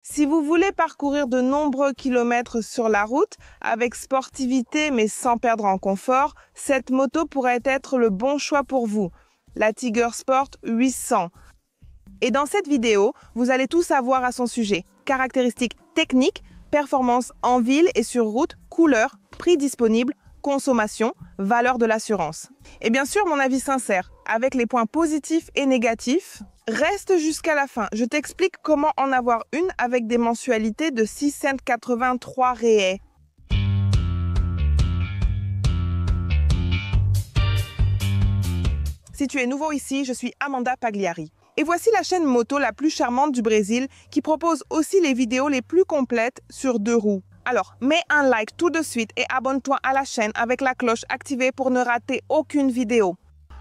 Si vous voulez parcourir de nombreux kilomètres sur la route, avec sportivité mais sans perdre en confort, cette moto pourrait être le bon choix pour vous. La Tiger Sport 800. Et dans cette vidéo, vous allez tout savoir à son sujet. Caractéristiques techniques, performance en ville et sur route, couleur, prix disponible, consommation, valeur de l'assurance. Et bien sûr, mon avis sincère, avec les points positifs et négatifs. Reste jusqu'à la fin. Je t'explique comment en avoir une avec des mensualités de 6,83 réais. Si tu es nouveau ici, je suis Amanda Pagliari. Et voici la chaîne moto la plus charmante du Brésil qui propose aussi les vidéos les plus complètes sur deux roues. Alors, mets un like tout de suite et abonne-toi à la chaîne avec la cloche activée pour ne rater aucune vidéo.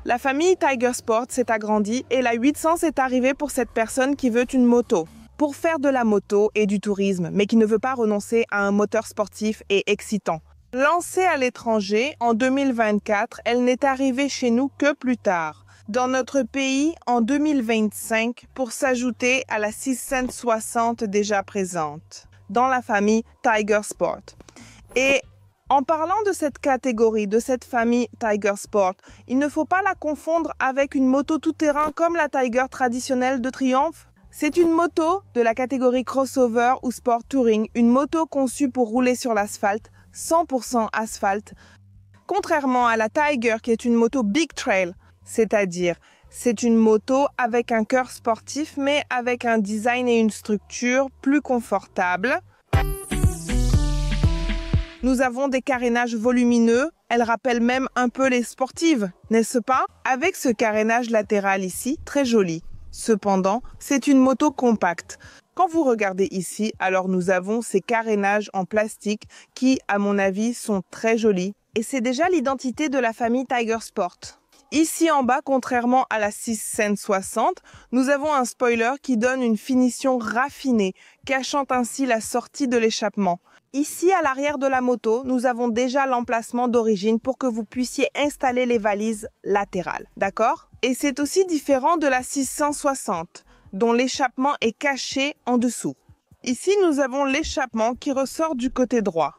La famille Tiger Sport s'est agrandie et la 800 est arrivée pour cette personne qui veut une moto. Pour faire de la moto et du tourisme, mais qui ne veut pas renoncer à un moteur sportif et excitant. Lancée à l'étranger en 2024, elle n'est arrivée chez nous que plus tard. Dans notre pays en 2025 pour s'ajouter à la 660 déjà présente dans la famille Tiger Sport. Et en parlant de cette catégorie, de cette famille Tiger Sport, il ne faut pas la confondre avec une moto tout-terrain comme la Tiger traditionnelle de Triumph. C'est une moto de la catégorie crossover ou sport touring, une moto conçue pour rouler sur l'asphalte, 100% asphalte, contrairement à la Tiger qui est une moto big trail, c'est-à-dire c'est une moto avec un cœur sportif mais avec un design et une structure plus confortables. Nous avons des carénages volumineux, elles rappellent même un peu les sportives, n'est-ce pas? Avec ce carénage latéral ici, très joli. Cependant, c'est une moto compacte. Quand vous regardez ici, alors nous avons ces carénages en plastique qui, à mon avis, sont très jolis. Et c'est déjà l'identité de la famille Tiger Sport. Ici en bas, contrairement à la 660, nous avons un spoiler qui donne une finition raffinée, cachant ainsi la sortie de l'échappement. Ici, à l'arrière de la moto, nous avons déjà l'emplacement d'origine pour que vous puissiez installer les valises latérales, d'accord? Et c'est aussi différent de la 660, dont l'échappement est caché en dessous. Ici, nous avons l'échappement qui ressort du côté droit.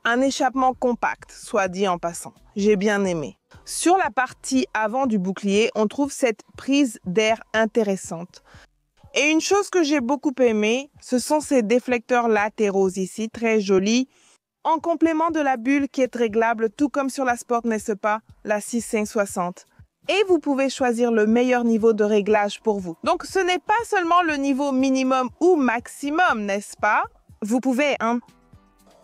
Un échappement compact, soit dit en passant. J'ai bien aimé. Sur la partie avant du bouclier, on trouve cette prise d'air intéressante. Et une chose que j'ai beaucoup aimé, ce sont ces déflecteurs latéraux ici, très jolis, en complément de la bulle qui est réglable, tout comme sur la Sport, n'est-ce pas, la 660. Et vous pouvez choisir le meilleur niveau de réglage pour vous. Donc ce n'est pas seulement le niveau minimum ou maximum, n'est-ce pas? Vous pouvez,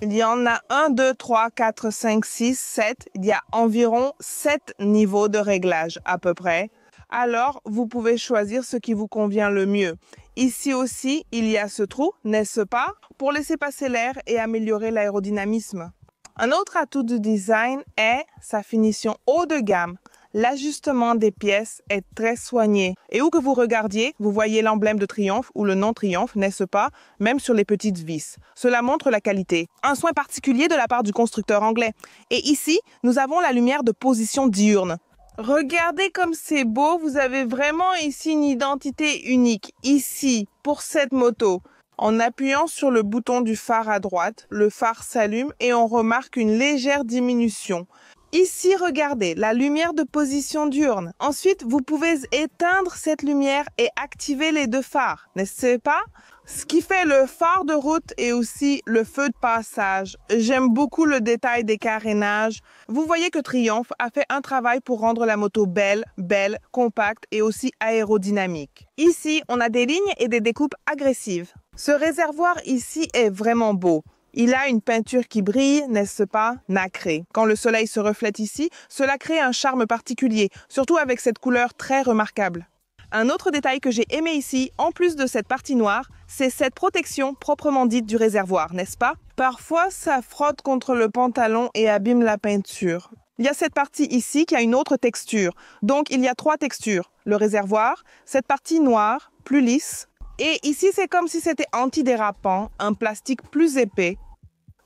Il y en a 1, 2, 3, 4, 5, 6, 7. Il y a environ 7 niveaux de réglage à peu près. Alors, vous pouvez choisir ce qui vous convient le mieux. Ici aussi, il y a ce trou, n'est-ce pas, pour laisser passer l'air et améliorer l'aérodynamisme. Un autre atout du design est sa finition haut de gamme. L'ajustement des pièces est très soigné. Et où que vous regardiez, vous voyez l'emblème de Triumph ou le nom Triumph, n'est-ce pas, même sur les petites vis. Cela montre la qualité. Un soin particulier de la part du constructeur anglais. Et ici, nous avons la lumière de position diurne. Regardez comme c'est beau, vous avez vraiment ici une identité unique. Ici, pour cette moto, en appuyant sur le bouton du phare à droite, le phare s'allume et on remarque une légère diminution. Ici, regardez, la lumière de position diurne. Ensuite, vous pouvez éteindre cette lumière et activer les deux phares, n'est-ce pas? Ce qui fait le phare de route et aussi le feu de passage. J'aime beaucoup le détail des carénages. Vous voyez que Triumph a fait un travail pour rendre la moto belle, compacte et aussi aérodynamique. Ici, on a des lignes et des découpes agressives. Ce réservoir ici est vraiment beau. Il a une peinture qui brille, n'est-ce pas, nacrée. Quand le soleil se reflète ici, cela crée un charme particulier, surtout avec cette couleur très remarquable. Un autre détail que j'ai aimé ici, en plus de cette partie noire, c'est cette protection proprement dite du réservoir, n'est-ce pas? Parfois, ça frotte contre le pantalon et abîme la peinture. Il y a cette partie ici qui a une autre texture. Donc, il y a 3 textures. Le réservoir, cette partie noire, plus lisse. Et ici, c'est comme si c'était antidérapant, un plastique plus épais.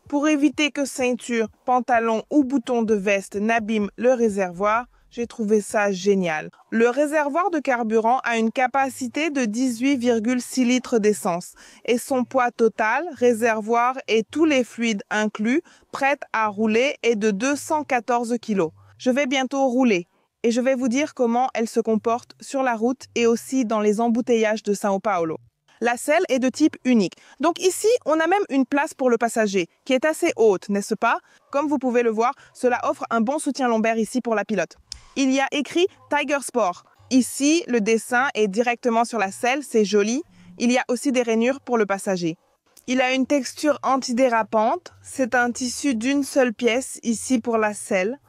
Pour éviter que ceinture, pantalon ou bouton de veste n'abîment le réservoir, J'ai trouvé ça génial. Le réservoir de carburant a une capacité de 18,6 litres d'essence et son poids total, réservoir et tous les fluides inclus, prêt à rouler, est de 214 kg. Je vais bientôt rouler et je vais vous dire comment elle se comporte sur la route et aussi dans les embouteillages de São Paulo. La selle est de type unique. Donc ici, on a même une place pour le passager qui est assez haute, n'est-ce pas? Comme vous pouvez le voir, cela offre un bon soutien lombaire ici pour la pilote. Il y a écrit Tiger Sport. Ici, le dessin est directement sur la selle, c'est joli. Il y a aussi des rainures pour le passager. Il a une texture antidérapante. C'est un tissu d'une seule pièce ici pour la selle.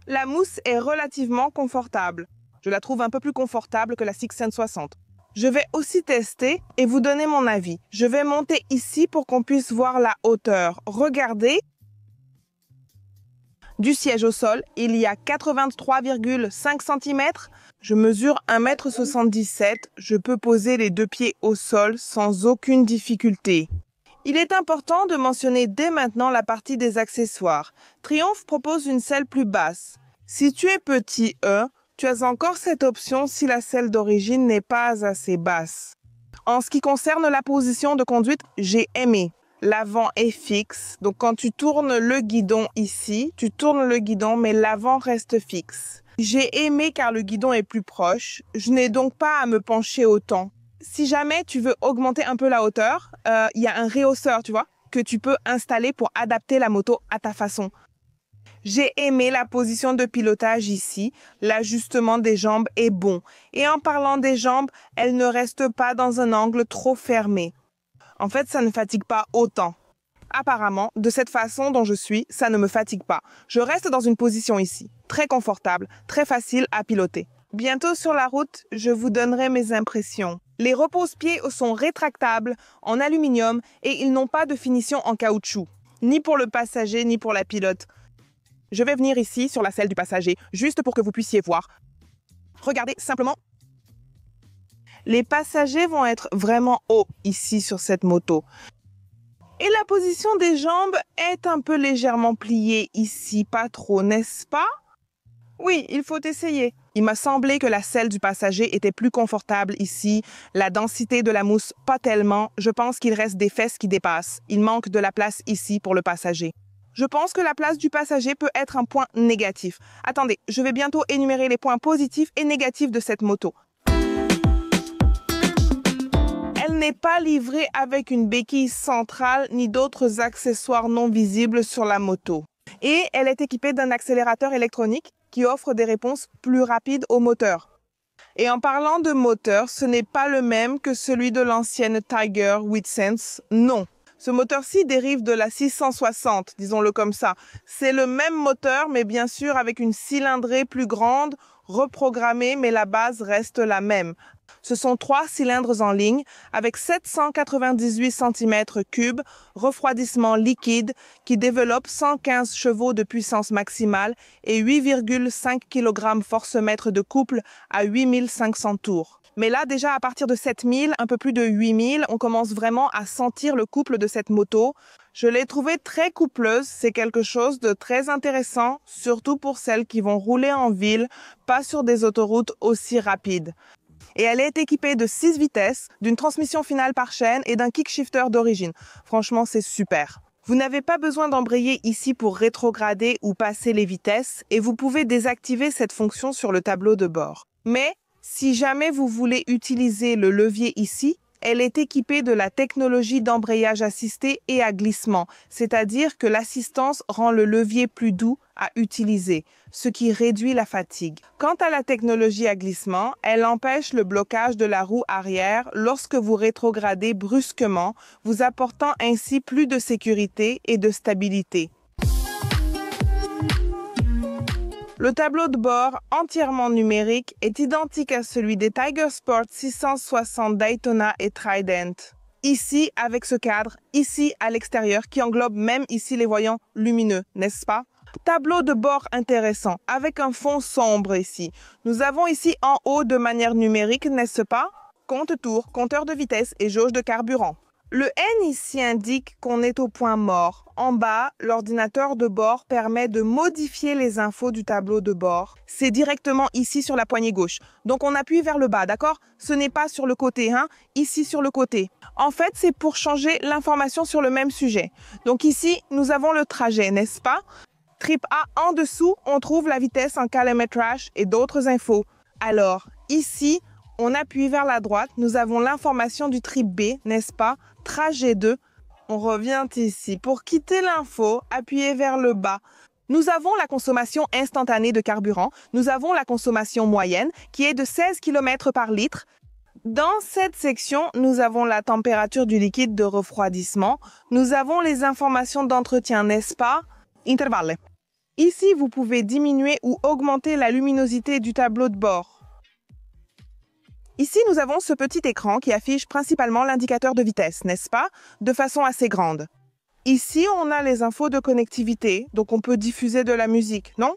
La mousse est relativement confortable. Je la trouve un peu plus confortable que la 660. Je vais aussi tester et vous donner mon avis. Je vais monter ici pour qu'on puisse voir la hauteur. Regardez. Du siège au sol, il y a 83,5 cm. Je mesure 1,77 m. Je peux poser les deux pieds au sol sans aucune difficulté. Il est important de mentionner dès maintenant la partie des accessoires. Triumph propose une selle plus basse. Si tu es petit E, tu as encore cette option si la selle d'origine n'est pas assez basse. En ce qui concerne la position de conduite, j'ai aimé. L'avant est fixe, donc quand tu tournes le guidon ici, tu tournes le guidon, mais l'avant reste fixe. J'ai aimé car le guidon est plus proche, je n'ai donc pas à me pencher autant. Si jamais tu veux augmenter un peu la hauteur, il y a un rehausseur, tu vois, que tu peux installer pour adapter la moto à ta façon. J'ai aimé la position de pilotage ici, l'ajustement des jambes est bon. Et en parlant des jambes, elles ne restent pas dans un angle trop fermé. En fait, ça ne fatigue pas autant. Apparemment, de cette façon dont je suis, ça ne me fatigue pas. Je reste dans une position ici, très confortable, très facile à piloter. Bientôt sur la route, je vous donnerai mes impressions. Les repose-pieds sont rétractables, en aluminium, et ils n'ont pas de finition en caoutchouc, ni pour le passager, ni pour la pilote. Je vais venir ici sur la selle du passager, juste pour que vous puissiez voir. Regardez simplement. Les passagers vont être vraiment hauts ici sur cette moto. Et la position des jambes est un peu légèrement pliée ici, pas trop, n'est-ce pas? Oui, il faut essayer. Il m'a semblé que la selle du passager était plus confortable ici. La densité de la mousse, pas tellement. Je pense qu'il reste des fesses qui dépassent. Il manque de la place ici pour le passager. Je pense que la place du passager peut être un point négatif. Attendez, je vais bientôt énumérer les points positifs et négatifs de cette moto. Elle n'est pas livrée avec une béquille centrale ni d'autres accessoires non visibles sur la moto. Et elle est équipée d'un accélérateur électronique qui offre des réponses plus rapides au moteur. Et en parlant de moteur, ce n'est pas le même que celui de l'ancienne Tiger Witsense, non. Ce moteur-ci dérive de la 660, disons-le comme ça. C'est le même moteur, mais bien sûr avec une cylindrée plus grande, reprogrammée, mais la base reste la même. Ce sont 3 cylindres en ligne avec 798 cm3, refroidissement liquide qui développe 115 chevaux de puissance maximale et 8,5 kg force-mètre de couple à 8500 tours. Mais là, déjà, à partir de 7000, un peu plus de 8000, on commence vraiment à sentir le couple de cette moto. Je l'ai trouvée très coupleuse. C'est quelque chose de très intéressant, surtout pour celles qui vont rouler en ville, pas sur des autoroutes aussi rapides. Et elle est équipée de 6 vitesses, d'une transmission finale par chaîne et d'un kickshifter d'origine. Franchement, c'est super. Vous n'avez pas besoin d'embrayer ici pour rétrograder ou passer les vitesses et vous pouvez désactiver cette fonction sur le tableau de bord. Mais si jamais vous voulez utiliser le levier ici, elle est équipée de la technologie d'embrayage assisté et à glissement, c'est-à-dire que l'assistance rend le levier plus doux à utiliser, ce qui réduit la fatigue. Quant à la technologie à glissement, elle empêche le blocage de la roue arrière lorsque vous rétrogradez brusquement, vous apportant ainsi plus de sécurité et de stabilité. Le tableau de bord, entièrement numérique, est identique à celui des Tiger Sport 660 Daytona et Trident. Ici, avec ce cadre, ici à l'extérieur, qui englobe même ici les voyants lumineux, n'est-ce pas? Tableau de bord intéressant, avec un fond sombre ici. Nous avons ici en haut de manière numérique, n'est-ce pas? Compte-tours, compteur de vitesse et jauge de carburant. Le N ici indique qu'on est au point mort. En bas, l'ordinateur de bord permet de modifier les infos du tableau de bord. C'est directement ici sur la poignée gauche. Donc on appuie vers le bas, d'accord? Ce n'est pas sur le côté, hein? Ici sur le côté. En fait, c'est pour changer l'information sur le même sujet. Donc ici, nous avons le trajet, n'est-ce pas? Trip A, en dessous, on trouve la vitesse en kilométrage et d'autres infos. Alors, ici, on appuie vers la droite, nous avons l'information du trip B, n'est-ce pas? Trajet 2. On revient ici. Pour quitter l'info, appuyez vers le bas. Nous avons la consommation instantanée de carburant. Nous avons la consommation moyenne qui est de 16 km par litre. Dans cette section, nous avons la température du liquide de refroidissement. Nous avons les informations d'entretien, n'est-ce pas? Intervalle. Ici, vous pouvez diminuer ou augmenter la luminosité du tableau de bord. Ici, nous avons ce petit écran qui affiche principalement l'indicateur de vitesse, n'est-ce pas? De façon assez grande. Ici, on a les infos de connectivité, donc on peut diffuser de la musique, non?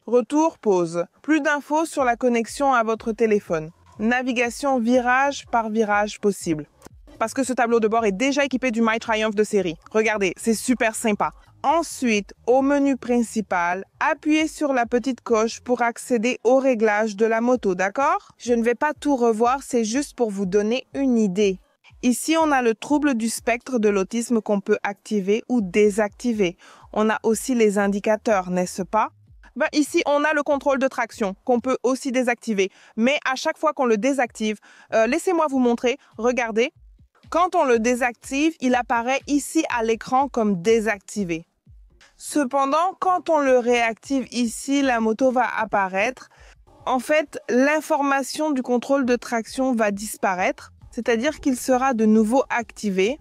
Retour, pause. Plus d'infos sur la connexion à votre téléphone. Navigation virage par virage possible. Parce que ce tableau de bord est déjà équipé du My Triumph de série. Regardez, c'est super sympa. Ensuite, au menu principal, appuyez sur la petite coche pour accéder au réglage de la moto, d'accord? Je ne vais pas tout revoir, c'est juste pour vous donner une idée. Ici, on a le trouble du spectre de l'autisme qu'on peut activer ou désactiver. On a aussi les indicateurs, n'est-ce pas? Ici, on a le contrôle de traction qu'on peut aussi désactiver. Mais à chaque fois qu'on le désactive, laissez-moi vous montrer, regardez. Quand on le désactive, il apparaît ici à l'écran comme désactivé. Cependant, quand on le réactive ici, la moto va apparaître. En fait, l'information du contrôle de traction va disparaître, c'est-à-dire qu'il sera de nouveau activé.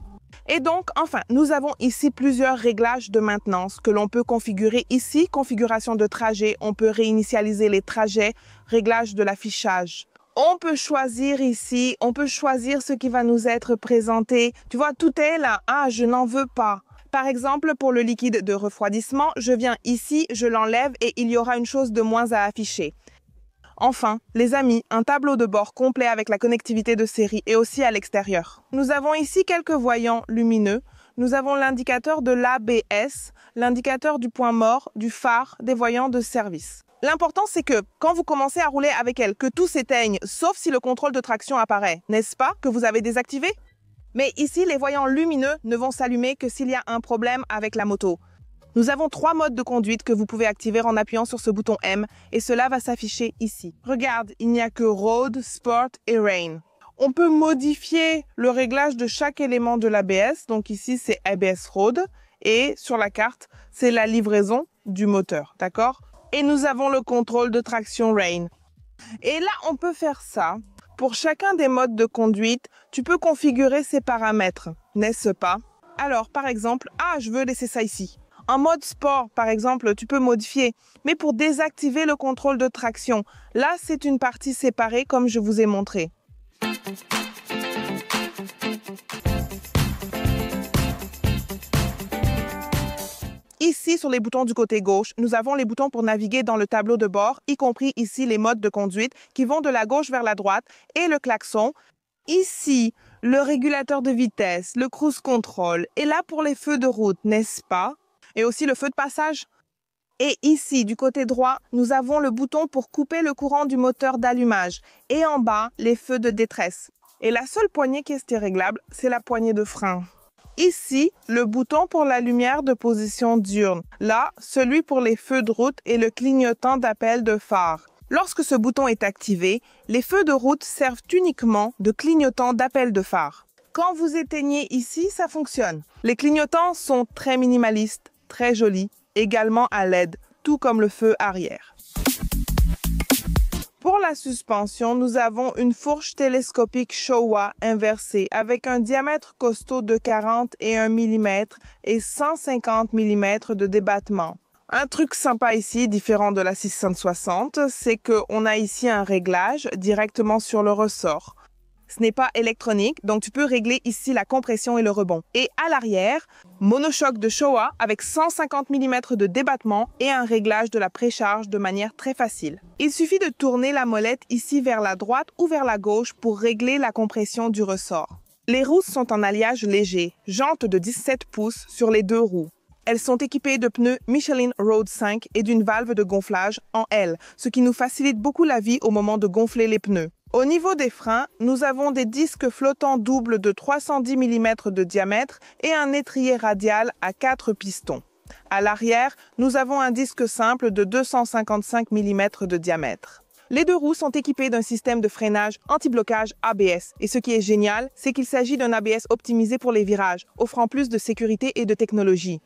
Et donc, enfin, nous avons ici plusieurs réglages de maintenance que l'on peut configurer ici. Configuration de trajet, on peut réinitialiser les trajets, réglage de l'affichage. On peut choisir ici, on peut choisir ce qui va nous être présenté. Tu vois, tout est là. Ah, je n'en veux pas. Par exemple, pour le liquide de refroidissement, je viens ici, je l'enlève et il y aura une chose de moins à afficher. Enfin, les amis, un tableau de bord complet avec la connectivité de série et aussi à l'extérieur. Nous avons ici quelques voyants lumineux. Nous avons l'indicateur de l'ABS, l'indicateur du point mort, du phare, des voyants de service. L'important, c'est que quand vous commencez à rouler avec elle, que tout s'éteigne, sauf si le contrôle de traction apparaît, n'est-ce pas, que vous avez désactivé? Mais ici, les voyants lumineux ne vont s'allumer que s'il y a un problème avec la moto. Nous avons 3 modes de conduite que vous pouvez activer en appuyant sur ce bouton M et cela va s'afficher ici. Regarde, il n'y a que Road, Sport et Rain. On peut modifier le réglage de chaque élément de l'ABS. Donc ici, c'est ABS Road et sur la carte, c'est la livraison du moteur, d'accord? Et nous avons le contrôle de traction Rain. Et là, on peut faire ça. Pour chacun des modes de conduite, tu peux configurer ces paramètres, n'est-ce pas? Alors, par exemple, je veux laisser ça ici. En mode sport, par exemple, tu peux modifier. Mais pour désactiver le contrôle de traction, là, c'est une partie séparée comme je vous ai montré. Ici, sur les boutons du côté gauche, nous avons les boutons pour naviguer dans le tableau de bord, y compris ici les modes de conduite qui vont de la gauche vers la droite et le klaxon. Ici, le régulateur de vitesse, le cruise control et là pour les feux de route, n'est-ce pas? Et aussi le feu de passage. Et ici, du côté droit, nous avons le bouton pour couper le courant du moteur d'allumage et en bas, les feux de détresse. Et la seule poignée qui est réglable, c'est la poignée de frein. Ici, le bouton pour la lumière de position diurne. Là, celui pour les feux de route et le clignotant d'appel de phare. Lorsque ce bouton est activé, les feux de route servent uniquement de clignotant d'appel de phare. Quand vous éteignez ici, ça fonctionne. Les clignotants sont très minimalistes, très jolis, également à LED, tout comme le feu arrière. Pour la suspension, nous avons une fourche télescopique Showa inversée avec un diamètre costaud de 41 mm et 150 mm de débattement. Un truc sympa ici, différent de la 660, c'est qu'on a ici un réglage directement sur le ressort. Ce n'est pas électronique, donc tu peux régler ici la compression et le rebond. Et à l'arrière, monochoc de Showa avec 150 mm de débattement et un réglage de la précharge de manière très facile. Il suffit de tourner la molette ici vers la droite ou vers la gauche pour régler la compression du ressort. Les roues sont en alliage léger, jantes de 17 pouces sur les deux roues. Elles sont équipées de pneus Michelin Road 5 et d'une valve de gonflage en L, ce qui nous facilite beaucoup la vie au moment de gonfler les pneus. Au niveau des freins, nous avons des disques flottants doubles de 310 mm de diamètre et un étrier radial à 4 pistons. À l'arrière, nous avons un disque simple de 255 mm de diamètre. Les deux roues sont équipées d'un système de freinage anti-blocage ABS. Et ce qui est génial, c'est qu'il s'agit d'un ABS optimisé pour les virages, offrant plus de sécurité et de technologie.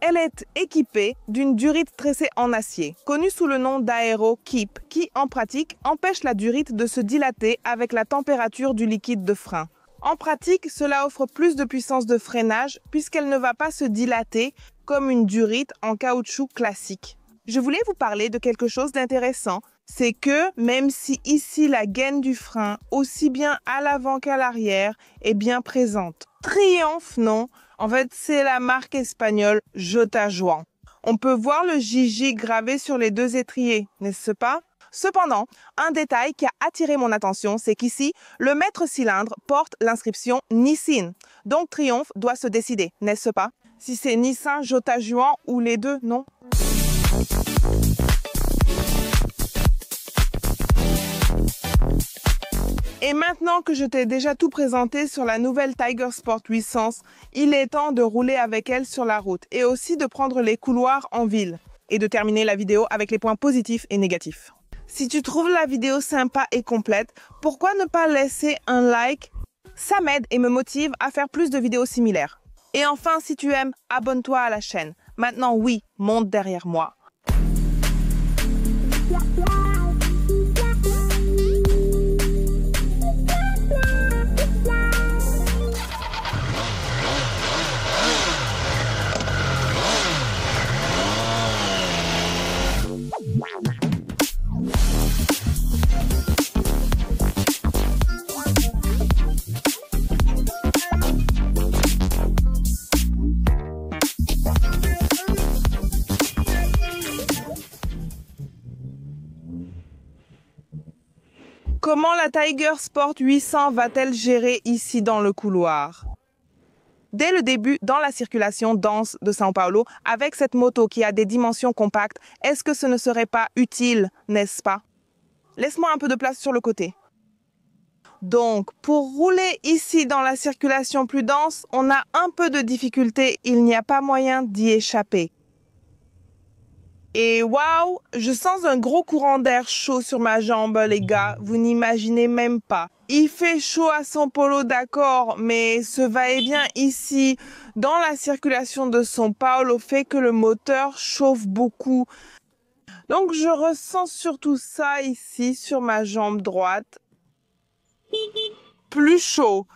Elle est équipée d'une durite tressée en acier, connue sous le nom d'Aero Keep, qui, en pratique, empêche la durite de se dilater avec la température du liquide de frein. En pratique, cela offre plus de puissance de freinage puisqu'elle ne va pas se dilater comme une durite en caoutchouc classique. Je voulais vous parler de quelque chose d'intéressant. C'est que même si ici la gaine du frein, aussi bien à l'avant qu'à l'arrière, est bien présente. Triumph, non. En fait, c'est la marque espagnole Jota Juan. On peut voir le JJ gravé sur les deux étriers, n'est-ce pas? Cependant, un détail qui a attiré mon attention, c'est qu'ici, le maître cylindre porte l'inscription Nissin. Donc Triumph doit se décider, n'est-ce pas? Si c'est Nissan, Jota Juan ou les deux, non? Et maintenant que je t'ai déjà tout présenté sur la nouvelle Tiger Sport 800, il est temps de rouler avec elle sur la route et aussi de prendre les couloirs en ville et de terminer la vidéo avec les points positifs et négatifs. Si tu trouves la vidéo sympa et complète, pourquoi ne pas laisser un like? Ça m'aide et me motive à faire plus de vidéos similaires. Et enfin, si tu aimes, abonne-toi à la chaîne. Maintenant, oui, monte derrière moi. Comment la Tiger Sport 800 va-t-elle gérer ici dans le couloir? Dès le début, dans la circulation dense de São Paulo, avec cette moto qui a des dimensions compactes, est-ce que ce ne serait pas utile, n'est-ce pas? Laisse-moi un peu de place sur le côté. Donc, pour rouler ici dans la circulation plus dense, on a un peu de difficulté, il n'y a pas moyen d'y échapper. Et waouh, je sens un gros courant d'air chaud sur ma jambe, les gars. Vous n'imaginez même pas. Il fait chaud à São Paulo, d'accord, mais ce va-et-vient ici, dans la circulation de São Paulo, fait que le moteur chauffe beaucoup. Donc, je ressens surtout ça ici, sur ma jambe droite. Plus chaud.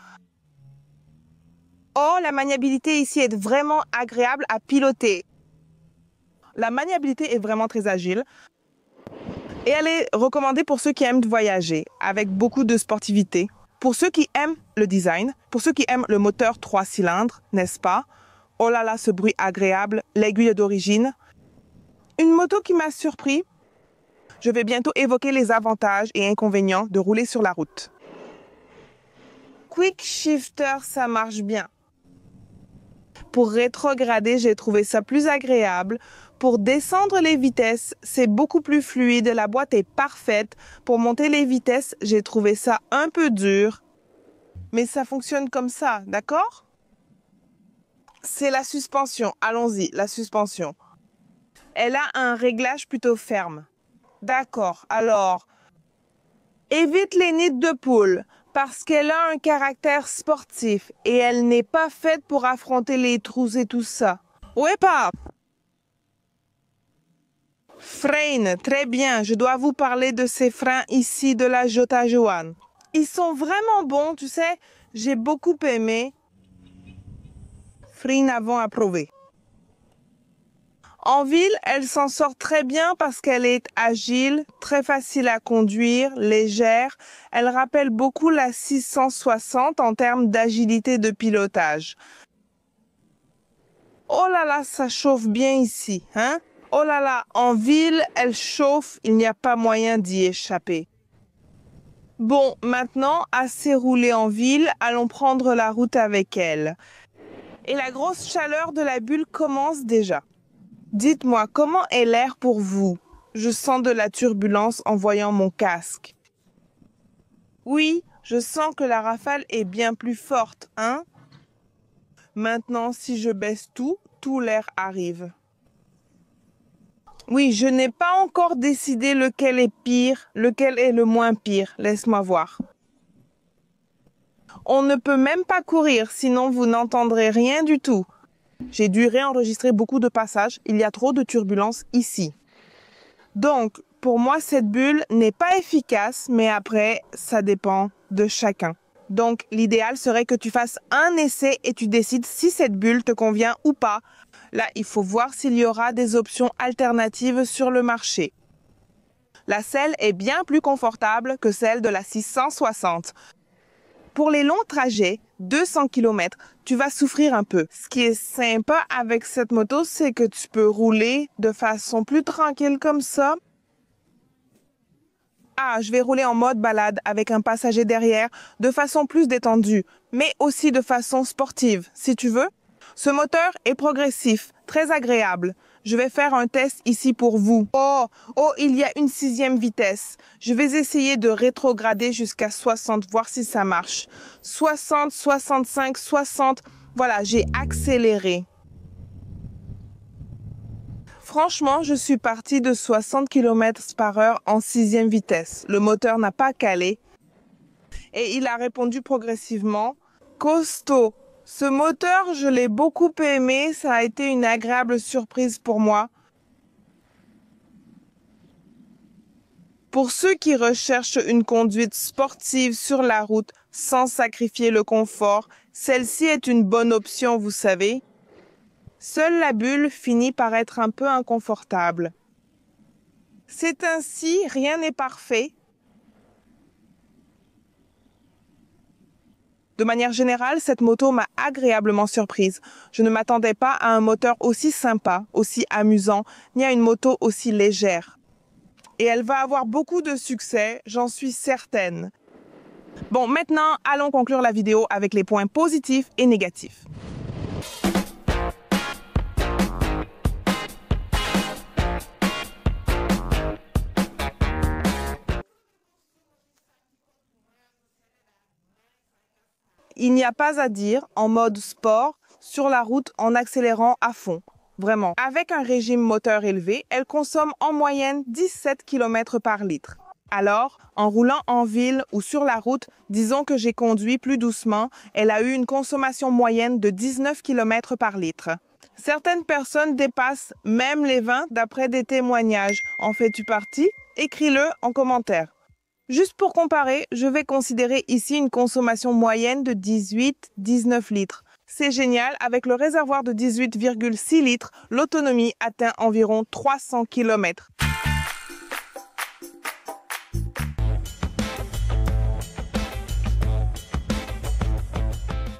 Oh, la maniabilité ici est vraiment agréable à piloter. La maniabilité est vraiment très agile et elle est recommandée pour ceux qui aiment voyager avec beaucoup de sportivité, pour ceux qui aiment le design, pour ceux qui aiment le moteur 3 cylindres, n'est-ce pas? Oh là là, ce bruit agréable, l'aiguille d'origine. Une moto qui m'a surpris. Je vais bientôt évoquer les avantages et inconvénients de rouler sur la route. Quick Shifter, ça marche bien. Pour rétrograder, j'ai trouvé ça plus agréable. Pour descendre les vitesses, c'est beaucoup plus fluide. La boîte est parfaite. Pour monter les vitesses, j'ai trouvé ça un peu dur. Mais ça fonctionne comme ça, d'accord? C'est la suspension. Allons-y, la suspension. Elle a un réglage plutôt ferme. D'accord, alors, évite les nids de poule. Parce qu'elle a un caractère sportif et elle n'est pas faite pour affronter les trous et tout ça. Ouais, pas. Freine, très bien. Je dois vous parler de ces freins ici de la Jota Juan. Ils sont vraiment bons, tu sais. J'ai beaucoup aimé. Freine avant approuvé. En ville, elle s'en sort très bien parce qu'elle est agile, très facile à conduire, légère. Elle rappelle beaucoup la 660 en termes d'agilité de pilotage. Oh là là, ça chauffe bien ici, hein? Oh là là, en ville, elle chauffe, il n'y a pas moyen d'y échapper. Bon, maintenant, assez roulé en ville, allons prendre la route avec elle. Et la grosse chaleur de la bulle commence déjà. Dites-moi, comment est l'air pour vous? Je sens de la turbulence en voyant mon casque. Oui, je sens que la rafale est bien plus forte, hein? Maintenant, si je baisse tout l'air arrive. Oui, je n'ai pas encore décidé lequel est pire, lequel est le moins pire. Laisse-moi voir. On ne peut même pas courir, sinon vous n'entendrez rien du tout. J'ai dû réenregistrer beaucoup de passages. Il y a trop de turbulences ici. Donc, pour moi, cette bulle n'est pas efficace, mais après, ça dépend de chacun. Donc, l'idéal serait que tu fasses un essai et tu décides si cette bulle te convient ou pas. Là, il faut voir s'il y aura des options alternatives sur le marché. La selle est bien plus confortable que celle de la 660. Pour les longs trajets, 200 km, tu vas souffrir un peu. Ce qui est sympa avec cette moto, c'est que tu peux rouler de façon plus tranquille comme ça. Ah, je vais rouler en mode balade avec un passager derrière de façon plus détendue, mais aussi de façon sportive, si tu veux. Ce moteur est progressif, très agréable. Je vais faire un test ici pour vous. Oh, il y a une 6e vitesse. Je vais essayer de rétrograder jusqu'à 60, voir si ça marche. 60, 65, 60. Voilà, j'ai accéléré. Franchement, je suis partie de 60 km/h en 6e vitesse. Le moteur n'a pas calé et il a répondu progressivement. Costaud. Ce moteur, je l'ai beaucoup aimé. Ça a été une agréable surprise pour moi. Pour ceux qui recherchent une conduite sportive sur la route sans sacrifier le confort, celle-ci est une bonne option, vous savez. Seule la bulle finit par être un peu inconfortable. C'est ainsi, rien n'est parfait. De manière générale, cette moto m'a agréablement surprise. Je ne m'attendais pas à un moteur aussi sympa, aussi amusant, ni à une moto aussi légère. Et elle va avoir beaucoup de succès, j'en suis certaine. Bon, maintenant, allons conclure la vidéo avec les points positifs et négatifs. Il n'y a pas à dire en mode sport, sur la route en accélérant à fond. Vraiment. Avec un régime moteur élevé, elle consomme en moyenne 17 km par litre. Alors, en roulant en ville ou sur la route, disons que j'ai conduit plus doucement, elle a eu une consommation moyenne de 19 km par litre. Certaines personnes dépassent même les 20 d'après des témoignages. En fais-tu partie? Écris-le en commentaire. Juste pour comparer, je vais considérer ici une consommation moyenne de 18-19 litres. C'est génial, avec le réservoir de 18,6 litres, l'autonomie atteint environ 300 km.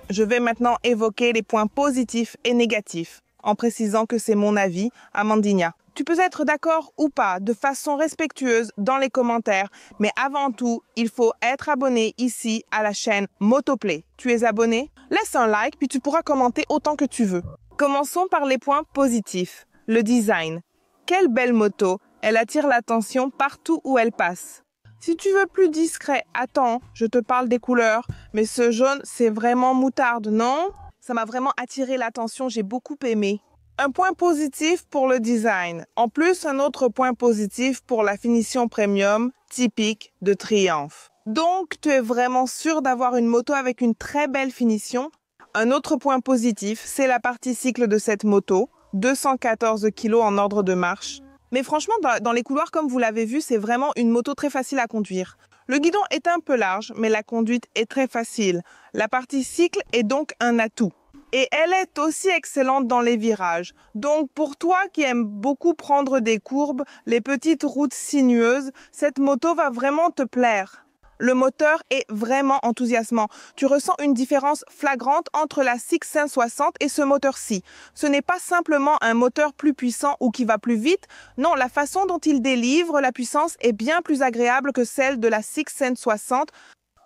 Je vais maintenant évoquer les points positifs et négatifs, en précisant que c'est mon avis, Amandina. Tu peux être d'accord ou pas, de façon respectueuse dans les commentaires, mais avant tout, il faut être abonné ici à la chaîne Motoplay. Tu es abonné? Laisse un like, puis tu pourras commenter autant que tu veux. Commençons par les points positifs. Le design. Quelle belle moto! Elle attire l'attention partout où elle passe. Si tu veux plus discret, attends, je te parle des couleurs. Mais ce jaune, c'est vraiment moutarde, non? Ça m'a vraiment attiré l'attention, j'ai beaucoup aimé. Un point positif pour le design. En plus, un autre point positif pour la finition premium typique de Triumph. Donc, tu es vraiment sûr d'avoir une moto avec une très belle finition. Un autre point positif, c'est la partie cycle de cette moto. 214 kg en ordre de marche. Mais franchement, dans les couloirs, comme vous l'avez vu, c'est vraiment une moto très facile à conduire. Le guidon est un peu large, mais la conduite est très facile. La partie cycle est donc un atout. Et elle est aussi excellente dans les virages. Donc pour toi qui aimes beaucoup prendre des courbes, les petites routes sinueuses, cette moto va vraiment te plaire. Le moteur est vraiment enthousiasmant. Tu ressens une différence flagrante entre la Six 560 et ce moteur-ci. Ce n'est pas simplement un moteur plus puissant ou qui va plus vite. Non, la façon dont il délivre la puissance est bien plus agréable que celle de la Six 560.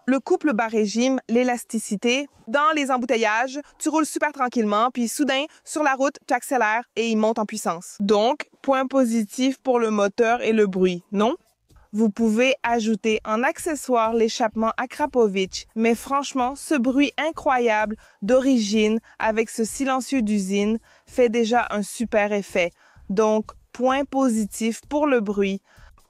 Le couple bas régime, l'élasticité, dans les embouteillages, tu roules super tranquillement, puis soudain, sur la route, tu accélères et il monte en puissance. Donc, point positif pour le moteur et le bruit, non? Vous pouvez ajouter en accessoire l'échappement Akrapovic, mais franchement, ce bruit incroyable d'origine avec ce silencieux d'usine fait déjà un super effet. Donc, point positif pour le bruit.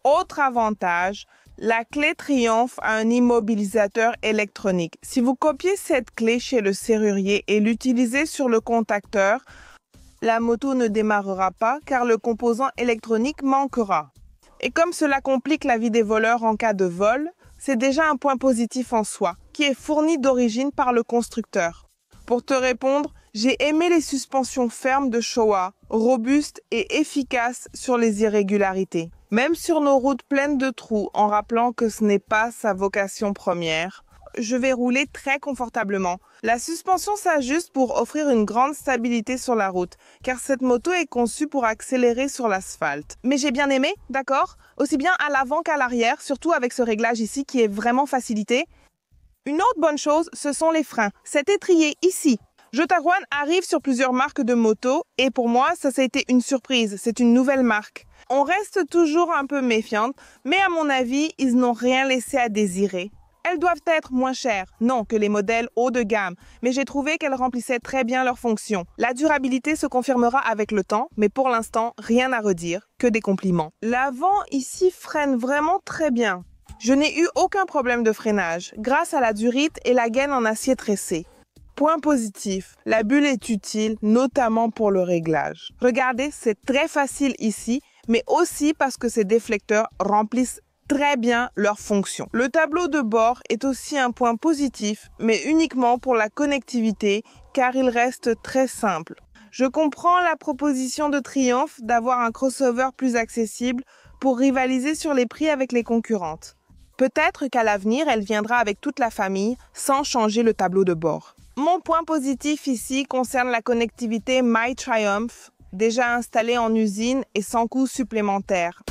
Autre avantage, la clé Triumph a un immobilisateur électronique. Si vous copiez cette clé chez le serrurier et l'utilisez sur le contacteur, la moto ne démarrera pas car le composant électronique manquera. Et comme cela complique la vie des voleurs en cas de vol, c'est déjà un point positif en soi, qui est fourni d'origine par le constructeur. Pour te répondre, j'ai aimé les suspensions fermes de Showa, robustes et efficaces sur les irrégularités. Même sur nos routes pleines de trous, en rappelant que ce n'est pas sa vocation première, je vais rouler très confortablement. La suspension s'ajuste pour offrir une grande stabilité sur la route, car cette moto est conçue pour accélérer sur l'asphalte. Mais j'ai bien aimé, d'accord? Aussi bien à l'avant qu'à l'arrière, surtout avec ce réglage ici qui est vraiment facilité. Une autre bonne chose, ce sont les freins. Cet étrier ici. Jotagwan arrive sur plusieurs marques de motos et pour moi, ça a été une surprise. C'est une nouvelle marque. On reste toujours un peu méfiante, mais à mon avis, ils n'ont rien laissé à désirer. Elles doivent être moins chères, non, que les modèles haut de gamme, mais j'ai trouvé qu'elles remplissaient très bien leur fonction. La durabilité se confirmera avec le temps, mais pour l'instant, rien à redire, que des compliments. L'avant ici freine vraiment très bien. Je n'ai eu aucun problème de freinage, grâce à la durite et la gaine en acier tressé. Point positif, la bulle est utile, notamment pour le réglage. Regardez, c'est très facile ici, mais aussi parce que ces déflecteurs remplissent très bien leur fonction. Le tableau de bord est aussi un point positif, mais uniquement pour la connectivité, car il reste très simple. Je comprends la proposition de Triumph d'avoir un crossover plus accessible pour rivaliser sur les prix avec les concurrentes. Peut-être qu'à l'avenir, elle viendra avec toute la famille sans changer le tableau de bord. Mon point positif ici concerne la connectivité My Triumph, déjà installée en usine et sans coût supplémentaire.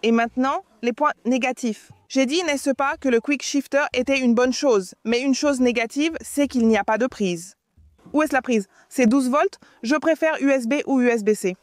Et maintenant, les points négatifs. J'ai dit, n'est-ce pas, que le Quick Shifter était une bonne chose, mais une chose négative, c'est qu'il n'y a pas de prise. Où est-ce la prise? C'est 12 volts? Je préfère USB ou USB-C.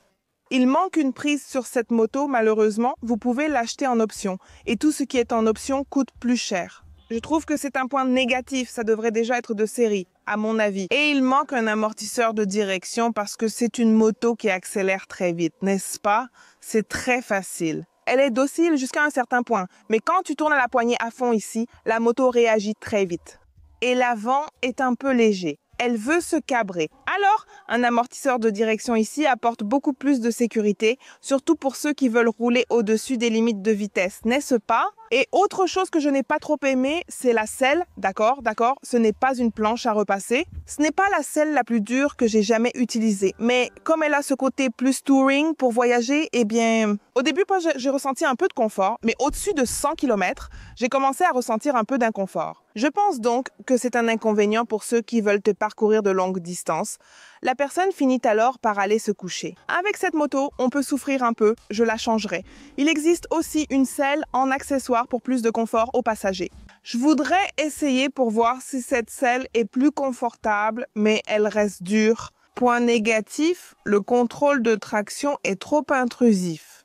Il manque une prise sur cette moto, malheureusement, vous pouvez l'acheter en option. Et tout ce qui est en option coûte plus cher. Je trouve que c'est un point négatif, ça devrait déjà être de série, à mon avis. Et il manque un amortisseur de direction parce que c'est une moto qui accélère très vite, n'est-ce pas? C'est très facile. Elle est docile jusqu'à un certain point, mais quand tu tournes la poignée à fond ici, la moto réagit très vite. Et l'avant est un peu léger. Elle veut se cabrer. Alors, un amortisseur de direction ici apporte beaucoup plus de sécurité, surtout pour ceux qui veulent rouler au-dessus des limites de vitesse, n'est-ce pas? Et autre chose que je n'ai pas trop aimé, c'est la selle. D'accord, ce n'est pas une planche à repasser. Ce n'est pas la selle la plus dure que j'ai jamais utilisée. Mais comme elle a ce côté plus touring pour voyager, eh bien, au début, j'ai ressenti un peu de confort, mais au-dessus de 100 km, j'ai commencé à ressentir un peu d'inconfort. Je pense donc que c'est un inconvénient pour ceux qui veulent te parcourir de longues distances. La personne finit alors par aller se coucher. Avec cette moto, on peut souffrir un peu, je la changerai. Il existe aussi une selle en accessoire pour plus de confort aux passagers. Je voudrais essayer pour voir si cette selle est plus confortable, mais elle reste dure. Point négatif, le contrôle de traction est trop intrusif.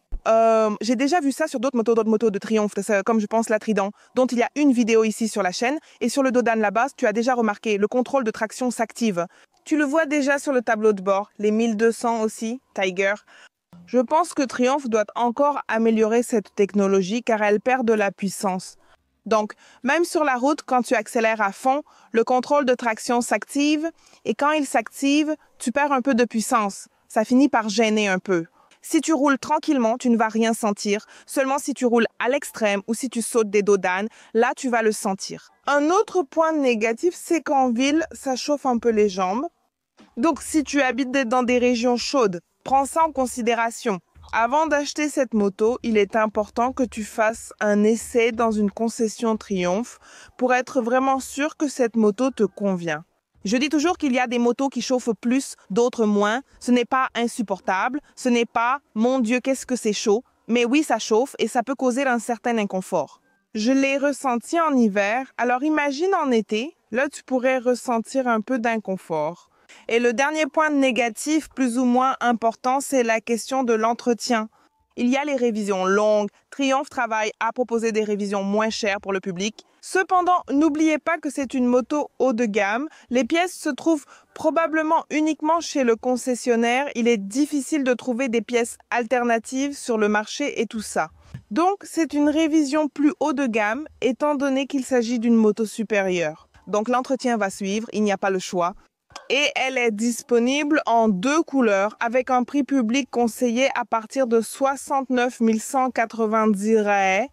J'ai déjà vu ça sur d'autres motos de Triumph, comme je pense la Trident, dont il y a une vidéo ici sur la chaîne. Et sur le Dodan là-bas, tu as déjà remarqué, le contrôle de traction s'active. Tu le vois déjà sur le tableau de bord, les 1200 aussi, Tiger. Je pense que Triumph doit encore améliorer cette technologie car elle perd de la puissance. Donc, même sur la route, quand tu accélères à fond, le contrôle de traction s'active et quand il s'active, tu perds un peu de puissance. Ça finit par gêner un peu. Si tu roules tranquillement, tu ne vas rien sentir. Seulement si tu roules à l'extrême ou si tu sautes des dodanes, là, tu vas le sentir. Un autre point négatif, c'est qu'en ville, ça chauffe un peu les jambes. Donc, si tu habites dans des régions chaudes, prends ça en considération. Avant d'acheter cette moto, il est important que tu fasses un essai dans une concession Triumph pour être vraiment sûr que cette moto te convient. Je dis toujours qu'il y a des motos qui chauffent plus, d'autres moins. Ce n'est pas insupportable, ce n'est pas « mon Dieu, qu'est-ce que c'est chaud », mais oui, ça chauffe et ça peut causer un certain inconfort. Je l'ai ressenti en hiver, alors imagine en été, là tu pourrais ressentir un peu d'inconfort. Et le dernier point négatif, plus ou moins important, c'est la question de l'entretien. Il y a les révisions longues. Triumph travaille à proposer des révisions moins chères pour le public. Cependant, n'oubliez pas que c'est une moto haut de gamme. Les pièces se trouvent probablement uniquement chez le concessionnaire. Il est difficile de trouver des pièces alternatives sur le marché et tout ça. Donc, c'est une révision plus haut de gamme, étant donné qu'il s'agit d'une moto supérieure. Donc, l'entretien va suivre, il n'y a pas le choix. Et elle est disponible en 2 couleurs avec un prix public conseillé à partir de 69 190 RAE.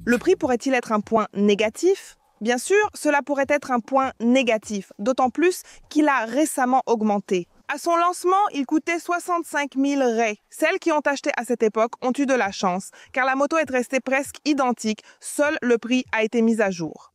Le prix pourrait-il être un point négatif? Bien sûr, cela pourrait être un point négatif, d'autant plus qu'il a récemment augmenté. À son lancement, il coûtait 65 000 RAE. Celles qui ont acheté à cette époque ont eu de la chance, car la moto est restée presque identique, seul le prix a été mis à jour.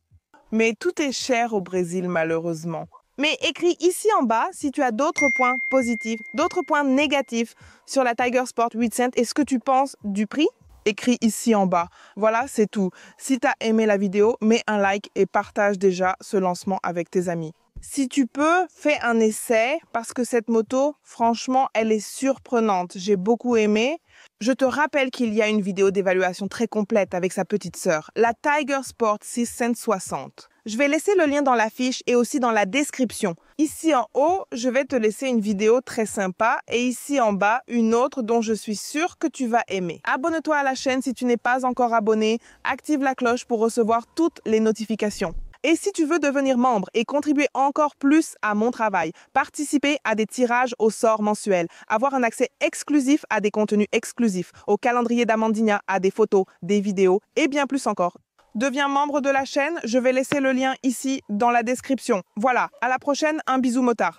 Mais tout est cher au Brésil, malheureusement. Mais écris ici en bas si tu as d'autres points positifs, d'autres points négatifs sur la Tiger Sport 800 et ce que tu penses du prix. Écris ici en bas. Voilà, c'est tout. Si tu as aimé la vidéo, mets un like et partage déjà ce lancement avec tes amis. Si tu peux, fais un essai parce que cette moto, franchement, elle est surprenante. J'ai beaucoup aimé. Je te rappelle qu'il y a une vidéo d'évaluation très complète avec sa petite sœur, la Tiger Sport 660. Je vais laisser le lien dans la fiche et aussi dans la description. Ici en haut, je vais te laisser une vidéo très sympa et ici en bas, une autre dont je suis sûre que tu vas aimer. Abonne-toi à la chaîne si tu n'es pas encore abonné. Active la cloche pour recevoir toutes les notifications. Et si tu veux devenir membre et contribuer encore plus à mon travail, participer à des tirages au sort mensuels, avoir un accès exclusif à des contenus exclusifs, au calendrier d'Amandina, à des photos, des vidéos et bien plus encore. Deviens membre de la chaîne, je vais laisser le lien ici dans la description. Voilà, à la prochaine, un bisou motard.